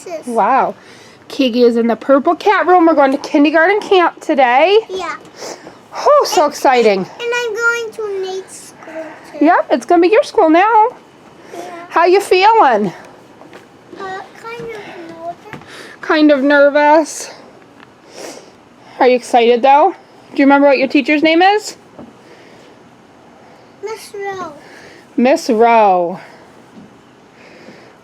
glasses. Wow. Keegan is in the purple cat room. We're going to kindergarten camp today. Yeah. Oh, so exciting. And I'm going to Nate's school too. Yep, it's going to be your school now. Yeah. How you feeling? Kind of nervous. Kind of nervous. Are you excited though? Do you remember what your teacher's name is? Miss Rowe. Miss Rowe.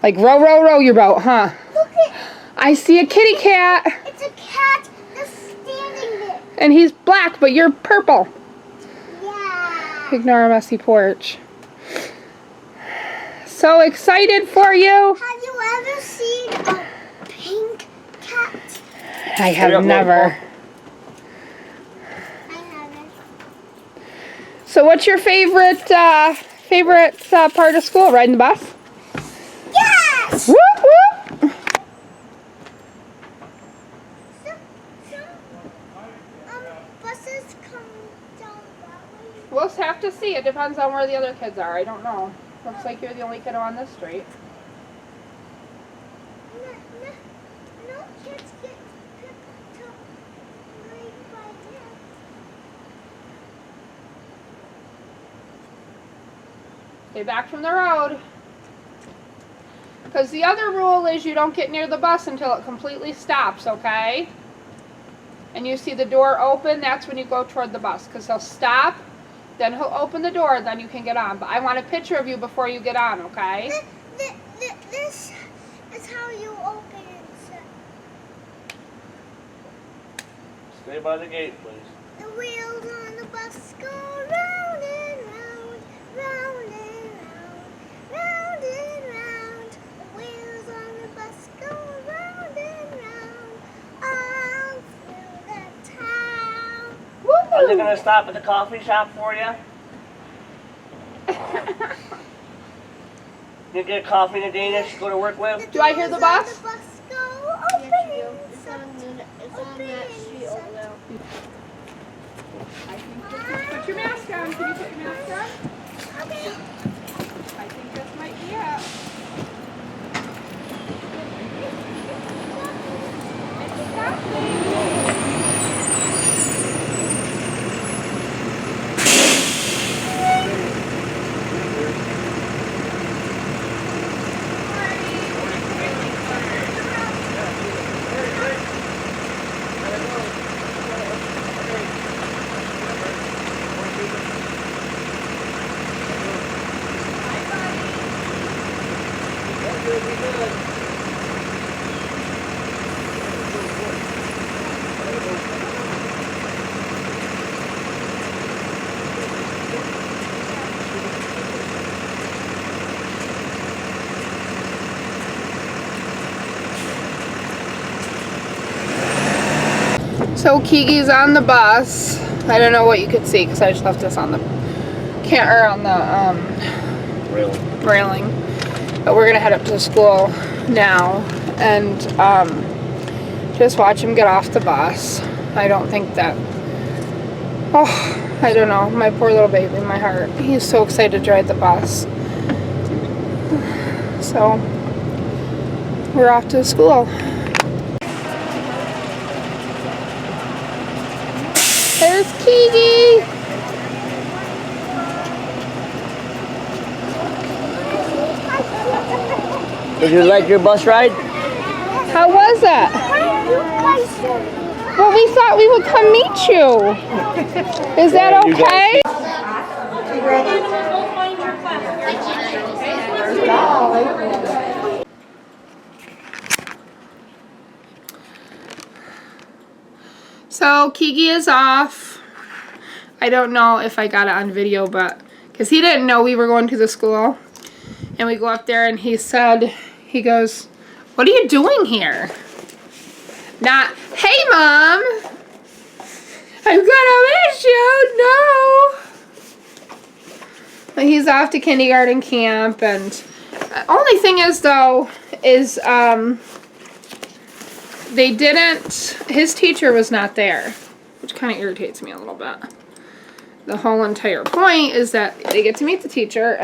Like row, row, row your boat, huh? Look at. I see a kitty cat. It's a cat that's standing there. And he's black, but you're purple. Yeah. Ignore a messy porch. So excited for you. Have you ever seen a pink cat? I have never. I haven't. So what's your favorite part of school? Riding the bus? Yes! Whoop, whoop. Buses come down that way. We'll have to see. It depends on where the other kids are. I don't know. Looks like you're the only kid on this street. No kids get picked up right by this. Stay back from the road. Because the other rule is you don't get near the bus until it completely stops, okay? And you see the door open, that's when you go toward the bus. Because he'll stop, then he'll open the door, then you can get on. But I want a picture of you before you get on, okay? This is how you open it. Stay by the gate, please. The wheels on the bus go round and round, round and round, round and round. The wheels on the bus go round and round, all through the town. Are they gonna stop at the coffee shop for you? You get a coffee and a Danish to go to work with? Do I hear the bus? The bus go open. It's on that street over there. I think put your mask on. Can you put your mask on? Okay. I think this might be it. It's stopping. So Keegan's on the bus. I don't know what you could see because I just left this on the railing. But we're gonna head up to the school now and just watch him get off the bus. I don't think that. Oh, I don't know. My poor little baby, my heart. He's so excited to ride the bus. So we're off to school. There's Keegan. Did you like your bus ride? How was it? Well, we thought we would come meet you. Is that okay? So Keegan is off. I don't know if I got it on video, but because he didn't know we were going to the school. And we go up there and he said, he goes, "What are you doing here?" Not, "Hey Mom, I'm gonna miss you." No. But he's off to kindergarten camp, and only thing is though, is they didn't, his teacher was not there, which kind of irritates me a little bit. The whole entire point is that they get to meet the teacher,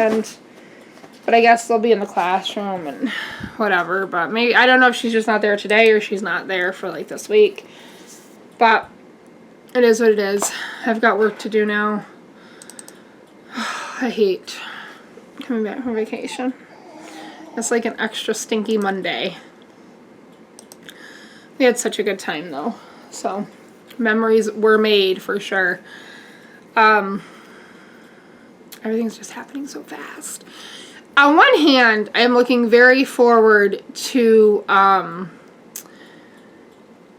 but I guess they'll be in the classroom and whatever. But maybe, I don't know if she's just not there today or she's not there for like this week. But it is what it is. I've got work to do now. I hate coming back from vacation. It's like an extra stinky Monday. We had such a good time though. So memories were made for sure. Everything's just happening so fast. On one hand, I'm looking very forward to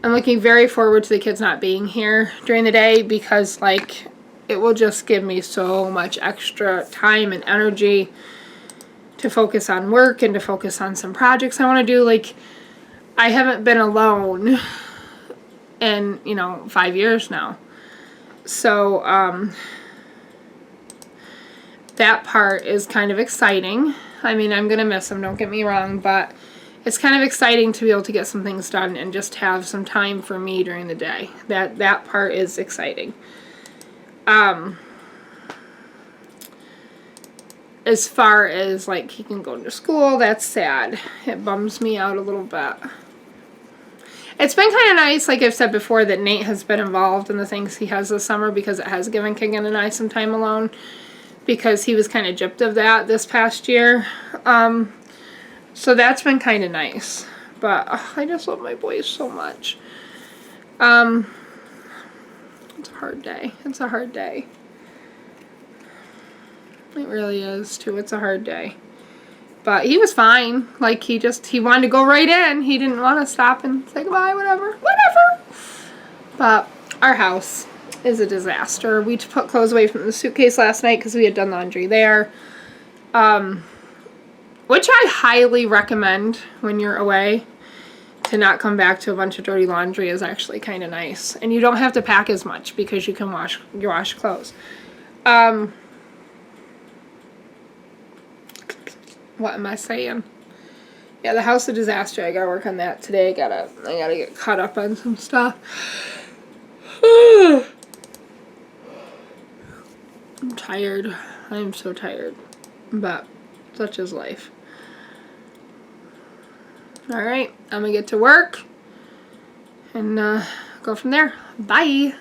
the kids not being here during the day, because like it will just give me so much extra time and energy to focus on work and to focus on some projects I want to do. Like, I haven't been alone in, 5 years now. So, that part is kind of exciting. I mean, I'm going to miss them, don't get me wrong, but it's kind of exciting to be able to get some things done and just have some time for me during the day. That part is exciting. As far as like Keegan going to school, that's sad. It bums me out a little bit. It's been kind of nice, like I've said before, that Nate has been involved in the things he has this summer, because it has given Keegan and I some time alone, because he was kind of gypped of that this past year. So that's been kind of nice. But I just love my boys so much. It's a hard day. It's a hard day. It really is, too. It's a hard day. But he was fine. Like, he wanted to go right in. He didn't want to stop and say goodbye, whatever. But our house is a disaster. We put clothes away from the suitcase last night because we had done laundry there. Which I highly recommend when you're away. To not come back to a bunch of dirty laundry is actually kind of nice. And you don't have to pack as much because you can wash clothes. What am I saying? Yeah, the house is a disaster. I gotta work on that today. I gotta get caught up on some stuff. I'm tired. I am so tired. But such is life. Alright, I'm gonna get to work and go from there. Bye!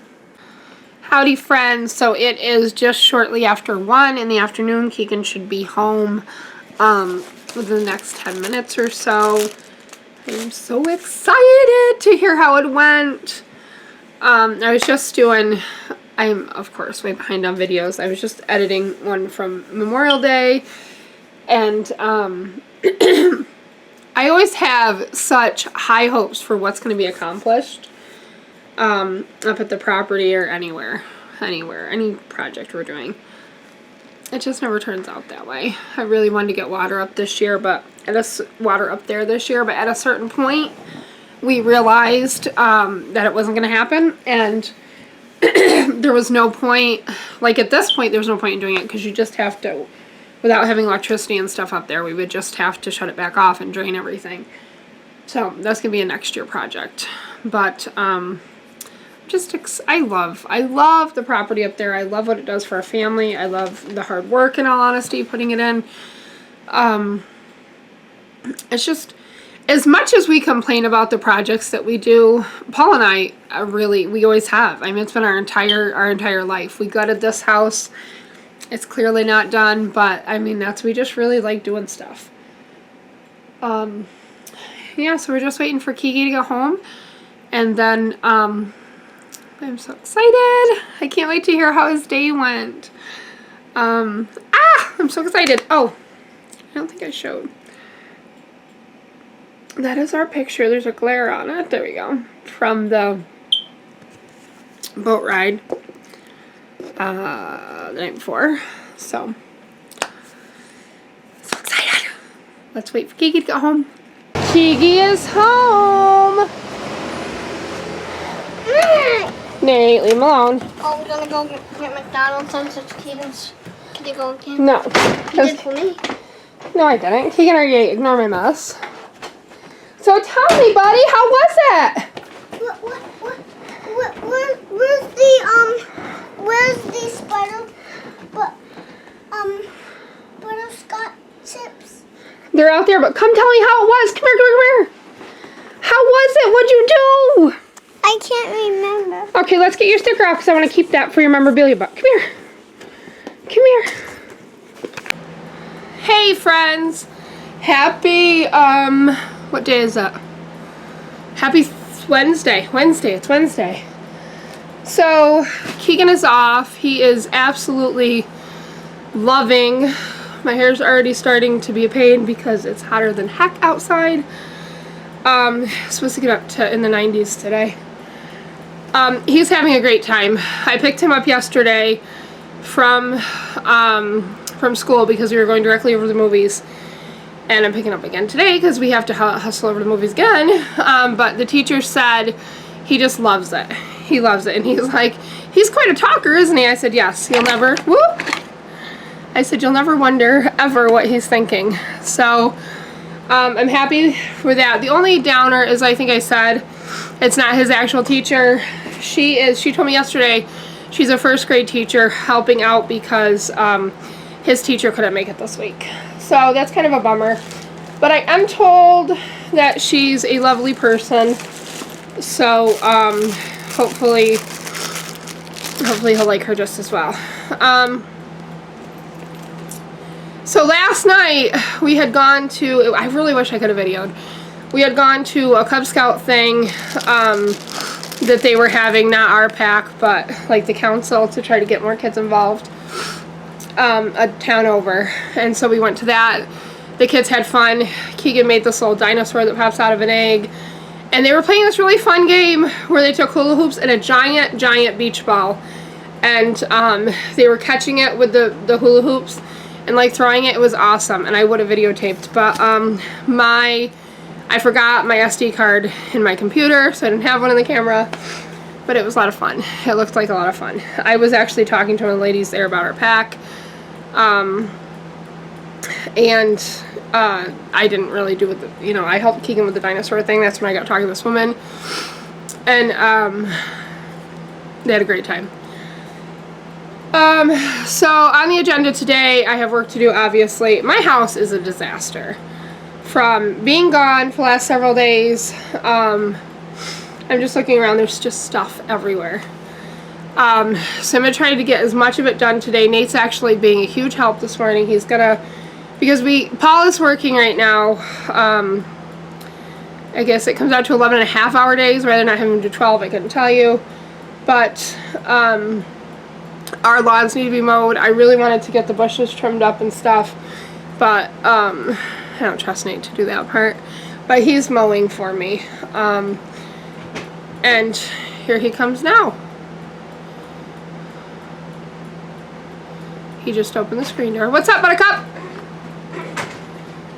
Howdy friends, so it is just shortly after 1 in the afternoon. Keegan should be home within the next 10 minutes or so. I'm so excited to hear how it went. I was just doing, I'm of course way behind on videos. I was just editing one from Memorial Day, and I always have such high hopes for what's going to be accomplished up at the property or anywhere, any project we're doing. It just never turns out that way. I really wanted to get water up this year, but at a certain point, we realized that it wasn't going to happen, and there was no point. Like at this point, there's no point in doing it because you just have to. Without having electricity and stuff up there, we would just have to shut it back off and drain everything. So that's gonna be a next year project. But I love the property up there. I love what it does for our family. I love the hard work, in all honesty, putting it in. It's just, as much as we complain about the projects that we do, Paul and I we always have. I mean, it's been our entire life. We gutted this house. It's clearly not done, but I mean, we just really like doing stuff. Yeah, so we're just waiting for Keegan to go home, and then I'm so excited. I can't wait to hear how his day went. I'm so excited. Oh, I don't think I showed. That is our picture. There's a glare on it. There we go. From the boat ride. The night before. So excited. Let's wait for Kiki to get home. Kiki is home. Nate, leave him alone. Oh, we're gonna go get McDonald's on such Keegan's. Can you go again? No. You did for me. No, I didn't. Keegan already ate. Ignore my mess. So tell me, buddy, how was it? Where's the butterscotch chips? They're out there, but come tell me how it was. Come here, come here, come here. How was it? What'd you do? I can't remember. Okay, let's get your sticker off because I want to keep that for your memorabilia book. Come here. Come here. Hey, friends. Happy, what day is that? Happy Wednesday. It's Wednesday. So, Keegan is off. He is absolutely loving. My hair's already starting to be a pain because it's hotter than heck outside. Supposed to get up to in the 90s today. He's having a great time. I picked him up yesterday from school because we were going directly over to the movies. And I'm picking up again today because we have to hustle over to the movies again. But the teacher said he just loves it. He loves it. And he's like, he's quite a talker, isn't he? I said, yes. You'll never, whoop. I said, you'll never wonder ever what he's thinking. So, I'm happy for that. The only downer is, I think I said, it's not his actual teacher. She told me yesterday she's a first grade teacher helping out because his teacher couldn't make it this week. So that's kind of a bummer. But I am told that she's a lovely person. So hopefully he'll like her just as well. So last night we had gone to, I really wish I could have videoed. We had gone to a Cub Scout thing that they were having, not our pack, but like the council to try to get more kids involved, a town over. And so we went to that. The kids had fun. Keegan made this little dinosaur that pops out of an egg. And they were playing this really fun game where they took hula hoops and a giant beach ball. And they were catching it with the hula hoops and like throwing it. It was awesome. And I would have videotaped. But I forgot my SD card in my computer, so I didn't have one in the camera. But it was a lot of fun. It looked like a lot of fun. I was actually talking to one of the ladies there about our pack. I didn't really do with the, I helped Keegan with the dinosaur thing. That's when I got talking to this woman. And they had a great time. So on the agenda today, I have work to do, obviously. My house is a disaster. From being gone for the last several days, I'm just looking around, there's just stuff everywhere. So I'm going to try to get as much of it done today. Nate's actually being a huge help this morning. He's going to, because Paul is working right now, I guess it comes out to 11.5-hour days, rather than not having to do 12, I couldn't tell you. But, our lawns need to be mowed. I really wanted to get the bushes trimmed up and stuff, but, I don't trust Nate to do that part, but he's mowing for me. And here he comes now. He just opened the screen door. What's up, Buttercup?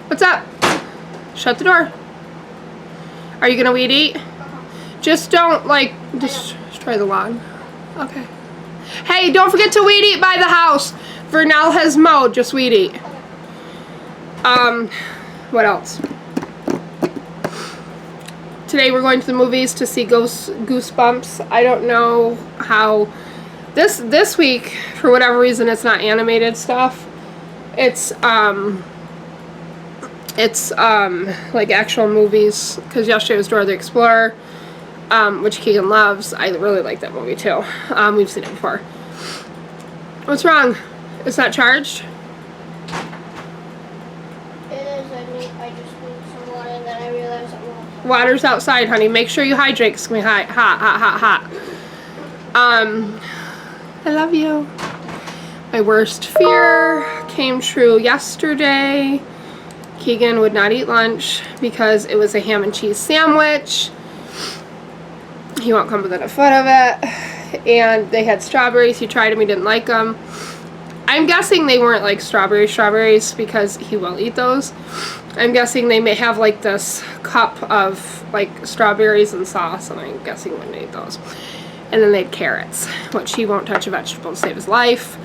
What's up? Shut the door. Are you gonna weed eat? Just don't, like, destroy the lawn. Okay. Hey, don't forget to weed eat by the house. Vernell has mowed. Just weed eat. What else? Today we're going to the movies to see Goosebumps. I don't know how this week, for whatever reason, it's not animated stuff. It's like actual movies, because yesterday was Dora the Explorer, which Keegan loves. I really like that movie too. We've seen it before. What's wrong? It's not charged? I just need some water, and then I realized it won't. Water's outside, honey. Make sure you hydrate. It's gonna be hot. I love you. My worst fear came true yesterday. Keegan would not eat lunch because it was a ham and cheese sandwich. He won't come within a foot of it. And they had strawberries. He tried them. He didn't like them. I'm guessing they weren't like strawberries because he will eat those. I'm guessing they may have like this cup of like strawberries and sauce, and I'm guessing he wouldn't eat those. And then they had carrots, which he won't touch a vegetable to save his life.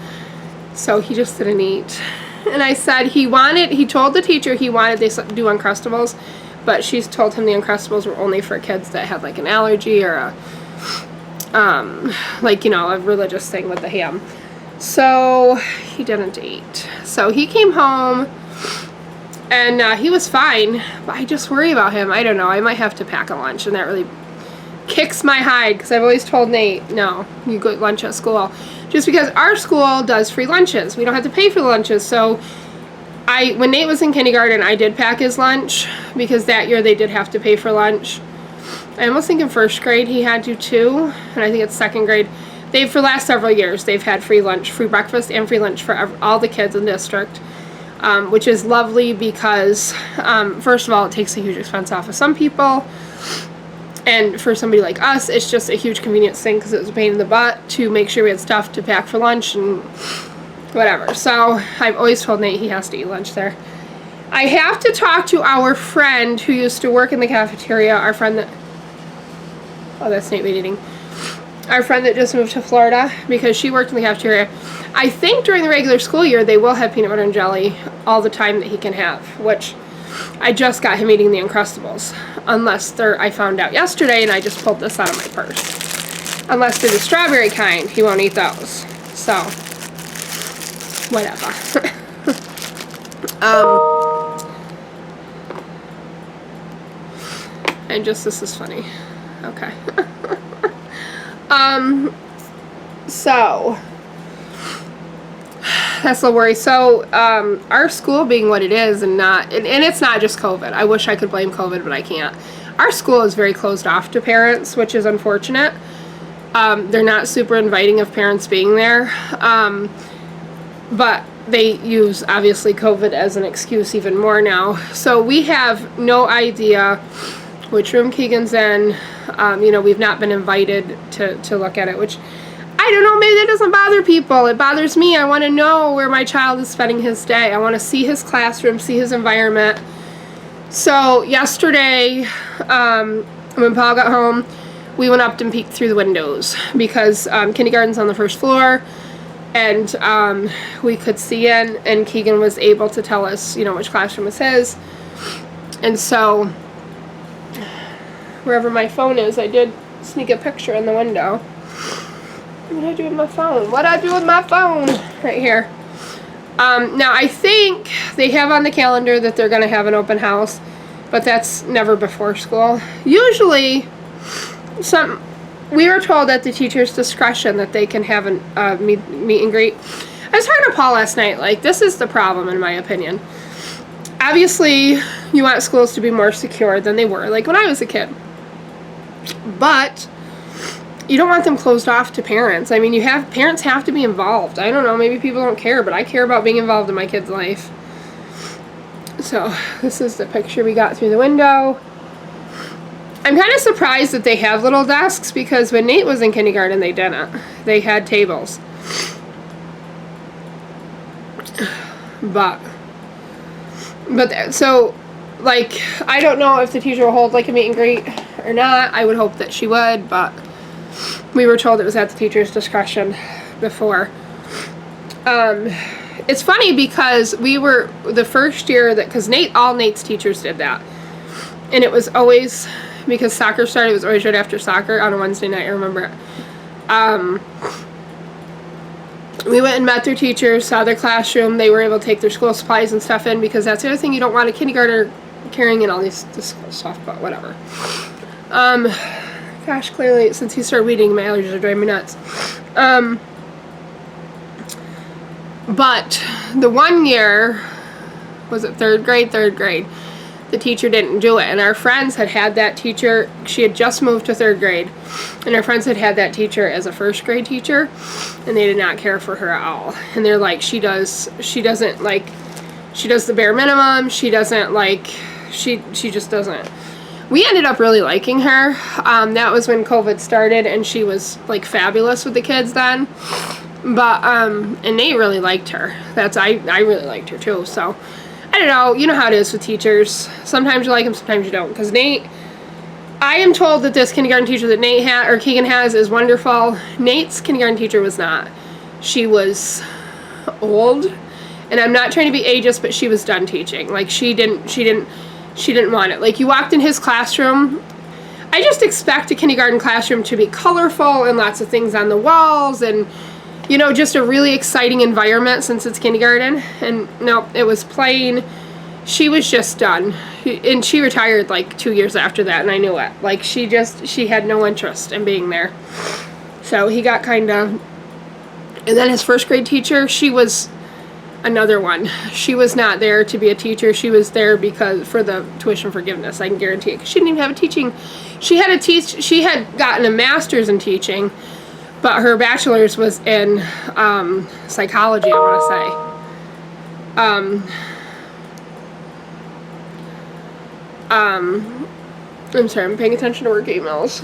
So he just didn't eat. And I said he told the teacher he wanted they do Uncrustables, but she's told him the Uncrustables were only for kids that had like an allergy or a a religious thing with the ham. So he didn't eat. So he came home And he was fine, but I just worry about him. I don't know. I might have to pack a lunch, and that really kicks my hide because I've always told Nate, no, you go lunch at school. Just because our school does free lunches. We don't have to pay for the lunches. So when Nate was in kindergarten, I did pack his lunch because that year they did have to pay for lunch. I almost think in first grade he had to too, and I think it's second grade. For the last several years, they've had free lunch, free breakfast, and free lunch for all the kids in the district, which is lovely because, first of all, it takes a huge expense off of some people, and for somebody like us, it's just a huge convenience thing because it was a pain in the butt to make sure we had stuff to pack for lunch and whatever. So I've always told Nate he has to eat lunch there. I have to talk to our friend who used to work in the cafeteria, our friend that, oh, that's Nate eating. Our friend that just moved to Florida because she worked in the cafeteria. I think during the regular school year they will have peanut butter and jelly all the time that he can have, which I just got him eating the Uncrustables. Unless I found out yesterday and I just pulled this out of my purse. Unless they're the strawberry kind, he won't eat those. So, whatever. And just, this is funny. Okay. So that's the worry. So our school being what it is, and it's not just COVID. I wish I could blame COVID, but I can't. Our school is very closed off to parents, which is unfortunate. They're not super inviting of parents being there, but they use obviously COVID as an excuse even more now. So we have no idea which room Keegan's in. We've not been invited to look at it, which I don't know, maybe that doesn't bother people. It bothers me. I want to know where my child is spending his day. I want to see his classroom, see his environment. So yesterday, when Paul got home, we went up and peeked through the windows because kindergarten's on the first floor, and we could see in, and Keegan was able to tell us, which classroom was his. And so wherever my phone is, I did sneak a picture in the window. What did I do with my phone? What did I do with my phone? Right here. Now, I think they have on the calendar that they're going to have an open house, but that's never before school. Usually, we were told at the teacher's discretion that they can have a meet and greet. I was talking to Paul last night, like, this is the problem in my opinion. Obviously, you want schools to be more secure than they were, like when I was a kid. But you don't want them closed off to parents. I mean, parents have to be involved. I don't know, maybe people don't care, but I care about being involved in my kid's life. So, this is the picture we got through the window. I'm kind of surprised that they have little desks because when Nate was in kindergarten, they didn't. They had tables. But so, like, I don't know if the teacher will hold, like, a meet and greet or not. I would hope that she would, but we were told it was at the teacher's discretion before. It's funny because we were the first year because all Nate's teachers did that. And it was always, because soccer started, it was always right after soccer on a Wednesday night, I remember it. We went and met their teachers, saw their classroom. They were able to take their school supplies and stuff in because that's the other thing, you don't want a kindergartner carrying in all this school stuff, but whatever. Gosh, clearly, since he started reading, my allergies are driving me nuts. But the one year, was it third grade? Third grade. The teacher didn't do it, and our friends had that teacher. She had just moved to third grade, and our friends had that teacher as a first grade teacher, and they did not care for her at all. And they're like, she does the bare minimum. She doesn't like, she just doesn't. We ended up really liking her. That was when COVID started, and she was like fabulous with the kids then. But and Nate really liked her. I really liked her too. So I don't know. You know how it is with teachers. Sometimes you like them, sometimes you don't. Because Nate, I am told that this kindergarten teacher that Keegan has is wonderful. Nate's kindergarten teacher was not. She was old, and I'm not trying to be ageist, but she was done teaching. Like she didn't want it. Like you walked in his classroom. I just expect a kindergarten classroom to be colorful and lots of things on the walls and, just a really exciting environment since it's kindergarten. And no, it was plain. she was just done. And she retired like 2 years after that, and I knew it. Like, she had no interest in being there. So he got kind of, and then his first grade teacher, she was another one. She was not there to be a teacher. She was there for the tuition forgiveness, I can guarantee it. 'Cause she didn't even have a teaching. She had gotten a master's in teaching, but her bachelor's was in psychology, I want to say. I'm sorry, I'm paying attention to work emails.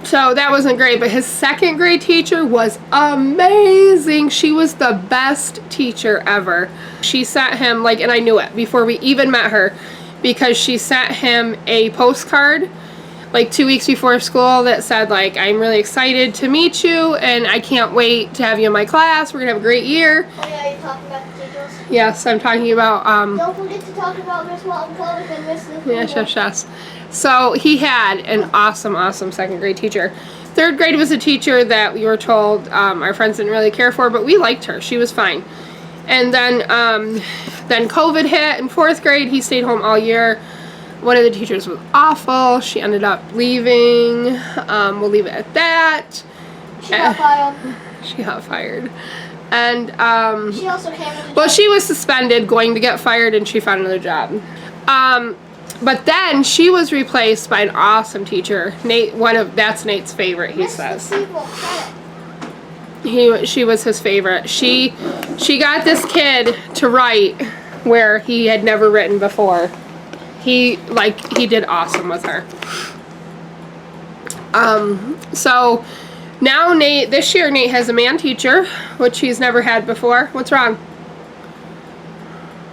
So that wasn't great, but his second grade teacher was amazing. She was the best teacher ever. She sent him, like, and I knew it before we even met her, because she sent him a postcard like 2 weeks before school that said, like, I'm really excited to meet you and I can't wait to have you in my class. We're gonna have a great year. Oh yeah, you're talking about the teachers? Yes, I'm talking about Don't forget to talk about Miss Walton Clovis and Miss Nicole. yes. So he had an awesome second grade teacher. Third grade was a teacher that we were told our friends didn't really care for, but we liked her. She was fine. And then COVID hit in fourth grade. He stayed home all year. One of the teachers was awful. She ended up leaving. We'll leave it at that. She got fired. She got fired. And She also came with a well, job. she was suspended, going to get fired, and she found another job. But then she was replaced by an awesome teacher. Nate, that's Nate's favorite, he says. She was his favorite. She got this kid to write where he had never written before. He did awesome with her. So now this year Nate has a man teacher, which he's never had before. What's wrong?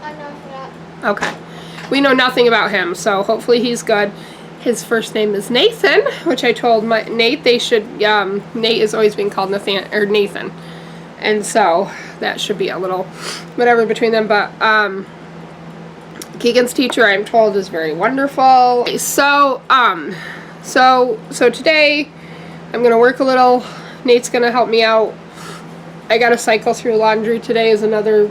I know that. Okay. We know nothing about him, so hopefully he's good. His first name is Nathan, which I told Nate they should, Nate is always being called Nathan. And so that should be a little whatever between them, but Keegan's teacher, I'm told, is very wonderful. So today I'm gonna work a little. Nate's gonna help me out. I gotta cycle through laundry today is another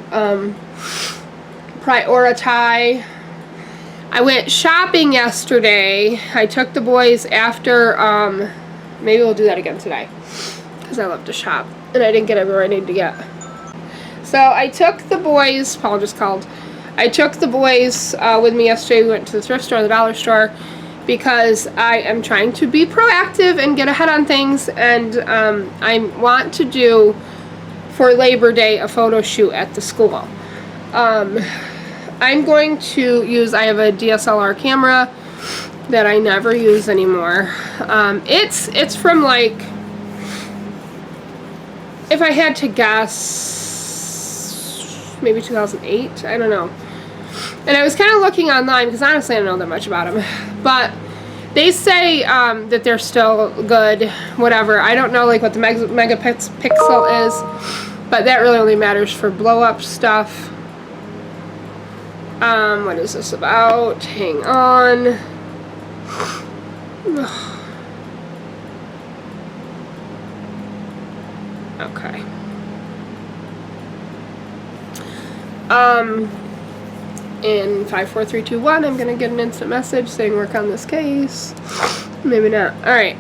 prioritize. I went shopping yesterday. I took the boys after, maybe we'll do that again today, because I love to shop, and I didn't get everywhere I needed to get. So I took the boys, Paul just called, I took the boys with me yesterday. We went to the thrift store, the dollar store, because I am trying to be proactive and get ahead on things, and I want to do, for Labor Day, a photo shoot at the school. I'm going to use, I have a DSLR camera that I never use anymore. It's from, like, if I had to guess, maybe 2008, I don't know. And I was kind of looking online, because honestly I don't know that much about them, but they say that they're still good, whatever. I don't know, like, what the megapixel is, but that really only matters for blow up stuff. What is this about? Hang on. Okay. In 5, 4, 3, 2, 1, I'm gonna get an instant message saying work on this case. Maybe not. Alright,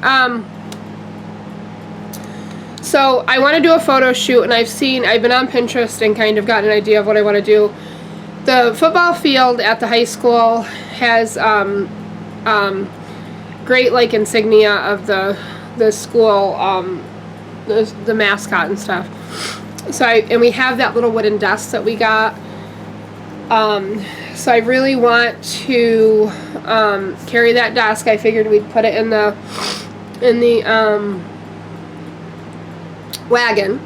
so I want to do a photo shoot, and I've been on Pinterest and kind of gotten an idea of what I want to do. The football field at the high school has great, like, insignia of the school, the mascot and stuff. So and we have that little wooden desk that we got. So I really want to carry that desk. I figured we'd put it in the wagon,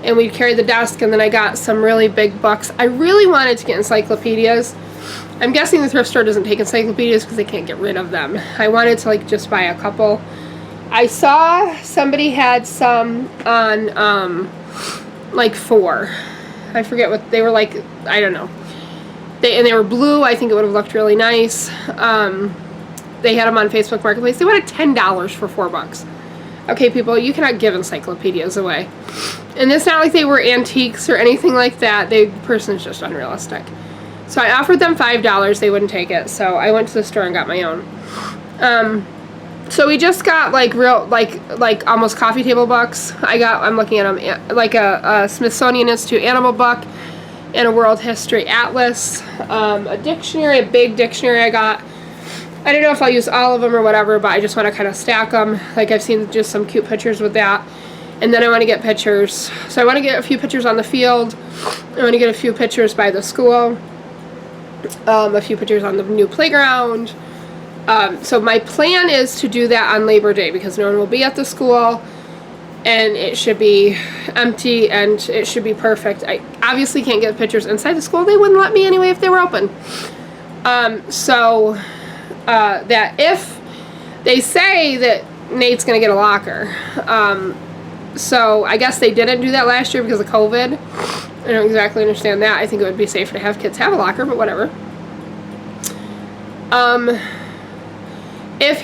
and we'd carry the desk, and then I got some really big books. I really wanted to get encyclopedias. I'm guessing the thrift store doesn't take encyclopedias because they can't get rid of them. I wanted to, like, just buy a couple. I saw somebody had some on like 4. I forget what they were, like, I don't know. They were blue. I think it would have looked really nice. They had them on Facebook Marketplace. They wanted $10 for $4. Okay, people, you cannot give encyclopedias away. And it's not like they were antiques or anything like that. The person's just unrealistic. So I offered them $5. They wouldn't take it. So I went to the store and got my own. So we just got like real, like almost coffee table books. I'm looking at them, like a Smithsonian Institute animal book and a World History Atlas. A dictionary, a big dictionary I got. I don't know if I'll use all of them or whatever, but I just want to kind of stack them. Like I've seen just some cute pictures with that. And then I want to get pictures. So I want to get a few pictures on the field. I want to get a few pictures by the school. A few pictures on the new playground. So my plan is to do that on Labor Day because no one will be at the school. And it should be empty and it should be perfect. I obviously can't get pictures inside the school. They wouldn't let me anyway if they were open. That if they say that Nate's going to get a locker. So I guess they didn't do that last year because of COVID. I don't exactly understand that. I think it would be safer to have kids have a locker, but whatever. If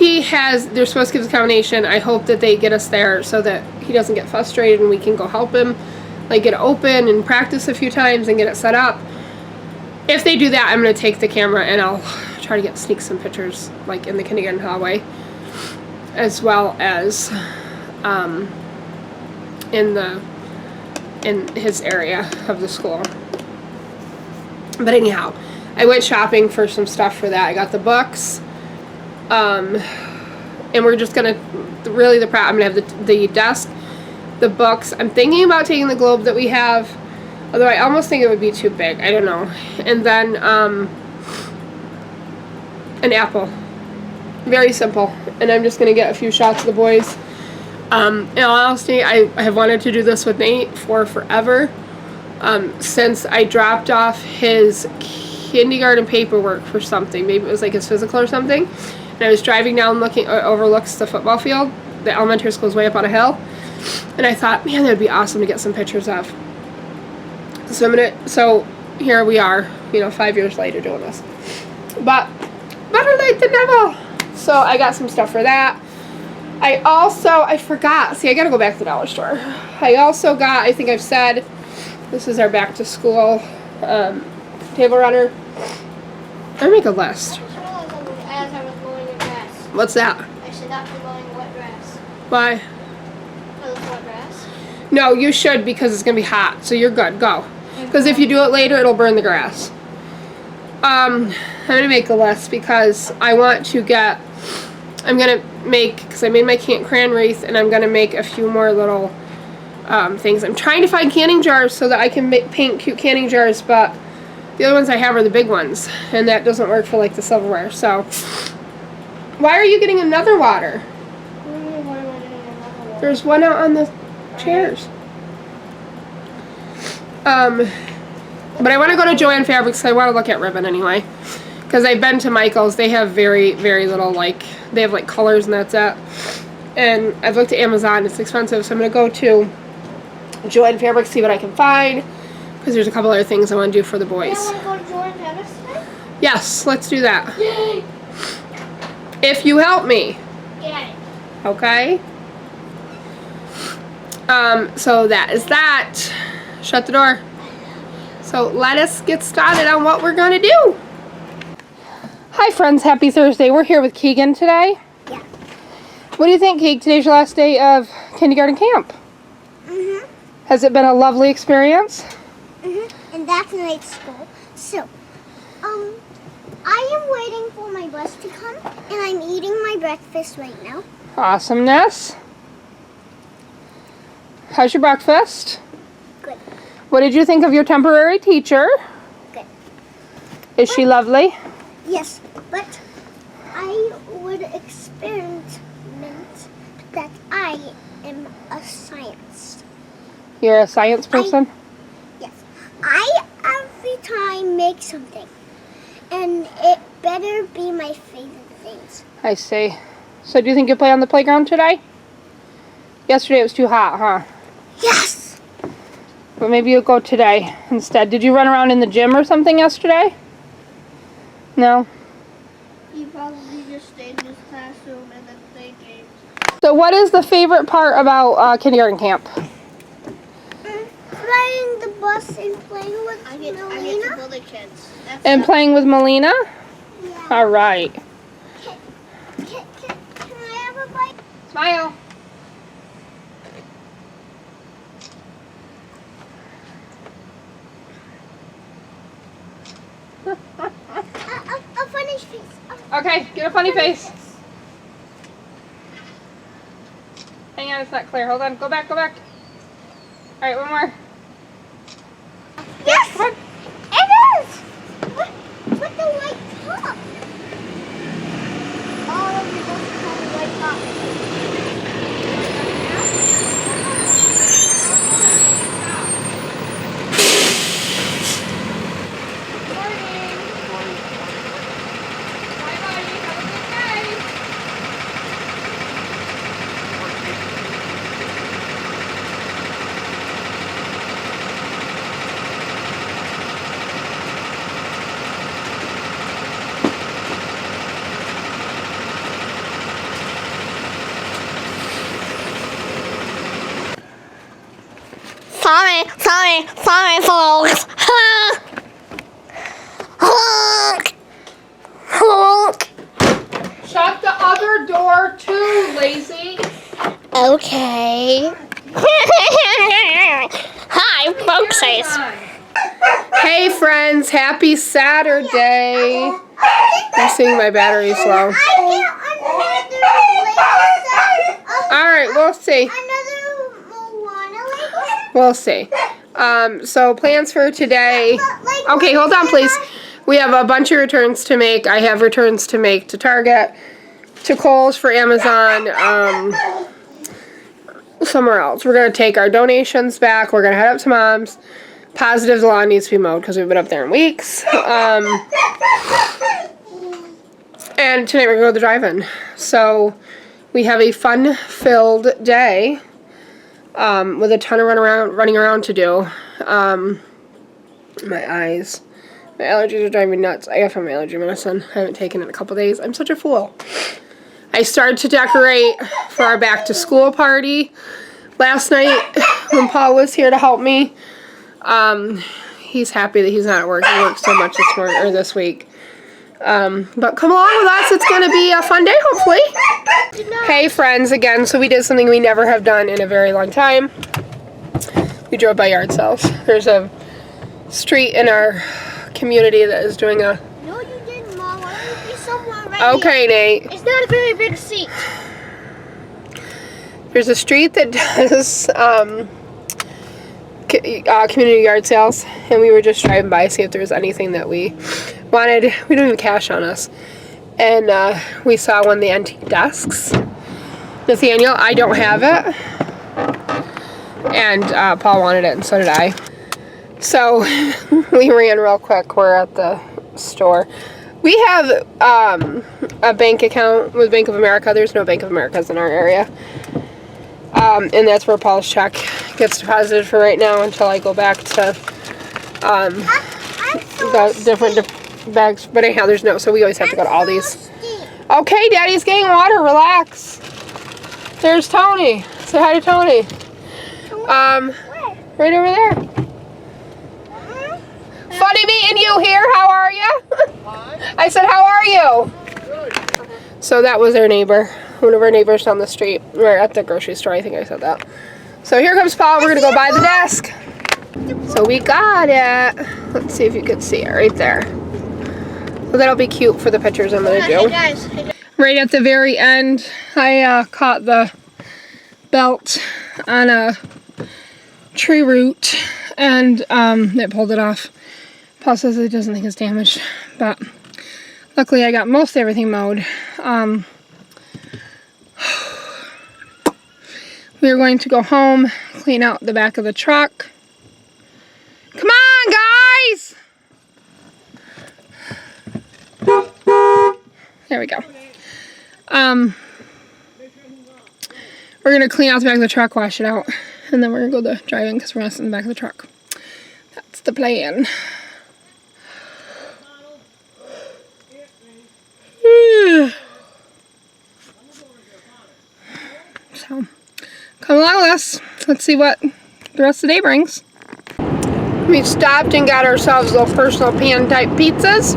they're supposed to give us a combination, I hope that they get us there so that he doesn't get frustrated and we can go help him, like get it open and practice a few times and get it set up. If they do that, I'm going to take the camera and I'll try to sneak some pictures like in the kindergarten hallway as well as in his area of the school. But anyhow, I went shopping for some stuff for that. I got the books. And we're just gonna I'm gonna have the desk, the books. I'm thinking about taking the globe that we have, although I almost think it would be too big. I don't know. And then an apple, very simple. And I'm just gonna get a few shots of the boys. In all honesty, I have wanted to do this with Nate for forever. Since I dropped off his kindergarten paperwork for something, maybe it was like his physical or something. And I was driving down looking, overlooks the football field. The elementary school is way up on a hill. And I thought, man, that would be awesome to get some pictures of. So here we are, 5 years later doing this. But better late than never. So I got some stuff for that. I forgot. See, I gotta go back to the dollar store. I also got, I think I've said, this is our back to school table runner. I make a list. As I was mowing the grass, What's that? I should not be mowing wet grass. Why? Because it's wet grass. No, you should because it's gonna be hot. So you're good. Go. Because if you do it later, it'll burn the grass. I'm gonna make a list because I want to get. I'm gonna make, because I made my crayon wreath, and I'm gonna make a few more little things. I'm trying to find canning jars so that I can paint cute canning jars, but the other ones I have are the big ones, and that doesn't work for like the silverware. So, why are you getting another water? Why am I doing another one? There's one out on the chairs. But I want to go to Joann Fabrics because I want to look at ribbon anyway. Because I've been to Michael's, they have very, very little, like, they have like colors and that's it. And I've looked at Amazon, it's expensive, so I'm going to go to Joann Fabrics, see what I can find. Because there's a couple other things I want to do for the boys. You want to go to Jordan Fabrics today? Yes, let's do that. Yay! If you help me. Got it. Okay? So that is that. Shut the door. So let us get started on what we're going to do. Hi friends, happy Thursday. We're here with Keegan today. Yeah. What do you think, Keeg? Today's your last day of kindergarten camp. Mm-hmm. Has it been a lovely experience? Mm-hmm. And that's night school. So, I am waiting for my bus to come, and I'm eating my breakfast right now. Awesomeness. How's your breakfast? Good. What did you think of your temporary teacher? Good. Is she lovely? Yes, but I would experiment that I am a science. You're a science person? Yes. I every time make something, and it better be my favorite things. I see. So do you think you'll play on the playground today? Yesterday it was too hot, huh? Yes. But maybe you'll go today instead. Did you run around in the gym or something yesterday? No? He probably just stayed in his classroom and then played games. So what is the favorite part about kindergarten camp? Flying the bus and playing with I get to Melina. bully kids. That's And playing with Melina? Yeah. All right. Can I have a bite? Smile. A funny face. Okay, get a funny face. Hang on, it's not clear. Hold on. Go back, go back. All right, one more. Yes! Come on. It is! With the white top. All of you both have the white top. Sorry, folks. Shut the other door too, lazy. Okay. Hi, folks. Hey friends, happy Saturday. I'm seeing my battery's low. I get another Lego. All right, we'll see. Another Moana Lego. We'll see. So plans for today. Okay, hold on, please. We have a bunch of returns to make. I have returns to make to Target, to Kohl's, for Amazon, somewhere else. We're going to take our donations back. We're going to head up to Mom's. Positive's lawn needs to be mowed because we've been up there in weeks. And tonight we're going to go to the drive-in. So we have a fun-filled day with a ton of running around to do. My eyes. My allergies are driving me nuts. I got some allergy medicine. I haven't taken it in a couple days. I'm such a fool. I started to decorate for our back-to-school party last night when Paul was here to help me. He's happy that he's not at work. He worked so much this week. But come along with us. It's going to be a fun day, hopefully. Hey, friends, again. So we did something we never have done in a very long time. We drove by yard sales. There's a street in our community that is doing a... No, you didn't, Mom. Why don't you be somewhere right Okay, Nate. It's not a very big seat. There's a street that does community yard sales, and we were just driving by to see if there was anything that we wanted. We don't even have cash on us. And we saw one of the antique desks. Nathaniel, I don't have it. And Paul wanted it, and so did I. So we ran real quick. We're at the store. We have a bank account with Bank of America. There's no Bank of Americas in our area. And that's where Paul's check gets deposited for right now until I go back to the different bags. But anyhow, there's no, so we always have to go to Aldi's. Okay, Daddy's getting water. Relax. There's Tony. Say hi to Tony. Right over there. Funny meeting you here. How are you? I said, how are you? So that was our neighbor. One of our neighbors down the street. We're at the grocery store. I think I said that. So here comes Paul. We're going to go buy the desk. So we got it. Let's see if you can see it right there. So that'll be cute for the pictures I'm going to do. Hey guys. Right at the very end, I caught the belt on a tree root, and it pulled it off. Paul says it doesn't think it's damaged, but luckily I got most everything mowed. We are going to go home, clean out the back of the truck. Come on, guys! There we go. We're going to clean out the back of the truck, wash it out, and then we're going to go to drive-in because we're going to sit in the back of the truck. That's the plan. So, come along with us. Let's see what the rest of the day brings. We stopped and got ourselves little personal pan type pizzas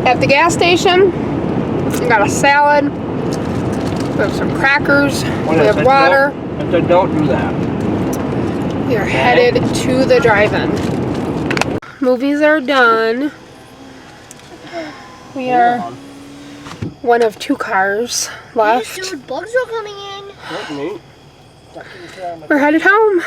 at the gas station. We got a salad. We have some crackers. We have water. I said don't do that. We are headed to the drive-in. Movies are done. We are one of 2 cars left. Dude, bugs are coming in. That's neat. We're headed home.